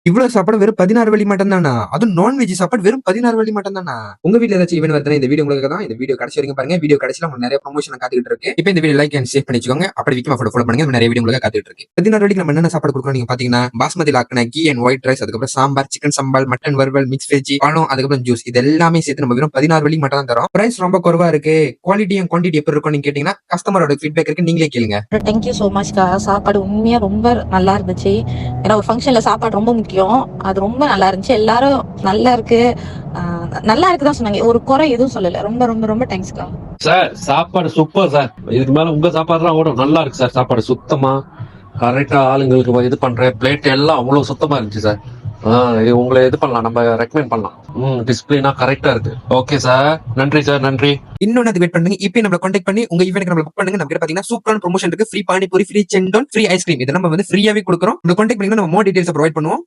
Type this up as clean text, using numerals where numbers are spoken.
இவ்வளவு சாப்பாடு வெறும் 16 வெள்ளி மட்டும் தானா? அதுவும் நான்வெஜ் சாப்பாடு வெறும் 16 வெள்ளி மட்டும் தானா? உங்க வீட்ல ஏதாச்சும் ஈவென்ட் வருதுன்னா இந்த வீடியோ உங்களுக்கு தான். இந்த வீடியோ கடைசி வரைக்கும் பாருங்க. வீடியோ கடைசில உங்களுக்கு நிறைய ப்ரமோஷன் காத்துக்கிட்டு இருக்கு. இப்போ இந்த வீடியோ லைக் அண்ட் ஷேர் பண்ணி வச்சுக்கோங்க. அப்படி விக்கிமா ஃபாலோ பண்ணுங்க. நிறைய வீடியோ உங்களுக்கு காத்துக்கிட்டு இருக்கு. 16 வெள்ளிக்கு நம்ம என்னென்ன சாப்பாடு கொடுக்குறோம் நீங்க பாத்தீங்கன்னா, பாஸ்மதி லாக்கன கீ அண்ட் ஒயிட் ரைஸ், அதுக்கப்புறம் சாம்பார், சிக்கன் சம்பால், மட்டன் வறுவல், மிக்ஸ் வெஜ், பழம், அதுக்கப்புறம் ஜூஸ். இது எல்லாமே சேர்த்து நம்ம வெறும் 16 வெள்ளி மட்டும் தான் தரோம். பிரைஸ் ரொம்ப குறைவா இருக்கு. குவாலிட்டி அண்ட் குவான்டிட்டி எப்படி இருக்கும் நீங்க கேட்டீங்கன்னா, கஸ்டமரோட ஃபீட்பேக் இருக்கு, நீங்களே கேளுங்க. தேங்க்யூ ஸோ மச்க்கா. சாப்பாடு உண்மையா ரொம்ப நல்லா இருந்துச்சு. ஏன்னா ஒரு ஃபங்க்ஷன்ல சாப்பாடு ரொம்ப முக்கியம். அது ரொம்ப நல்லா இருந்துச்சு. எல்லாரும் நல்லா இருக்கு நல்லா இருக்குதான் சொன்னாங்க. ஒரு குறை எதுவும் சொல்லல. ரொம்ப ரொம்ப ரொம்ப தேங்க்ஸ்க்கா. சார் சாப்பாடு சூப்பர் சார். இதுக்கு மேல உங்க சாப்பாடு தான் ஓடும். நல்லா இருக்கு சார். சாப்பாடு சுத்தமா கரெக்டா ஆளுங்களுக்கு இது பண்றேன். பிளேட் எல்லாம் அவ்வளவு சுத்தமா இருந்துச்சு சார். உங்களை இது பண்ணலாம், நம்ம ரெக்கமெண்ட் பண்ணலாம். டிஸ்பிளினா கரெக்டா இருக்கு. ஓகே சார், நன்றி சார், நன்றி. இன்னொன்னு அது வெயிட் பண்ணுங்க. இப்போ நம்மள கான்டாக்ட் பண்ணி உங்க ஈவென்ட் நம்மள புக் பண்ணுங்க. நம்ம கிட்ட பாத்தீங்கன்னா சூப்பரான ப்ரமோஷன் இருக்கு. ஃப்ரீ பானிபூரி, ஃப்ரீ செண்டோன், ஃப்ரீ ஐஸ்கிரீம். இதை நம்ம வந்து ஃப்ரீயாவே கொடுக்குறோம். இந்த கான்டாக்ட் பண்ணீங்கன்னா நம்ம மோர் டீடைல்ஸ் ப்ரொவைட் பண்ணுவோம்.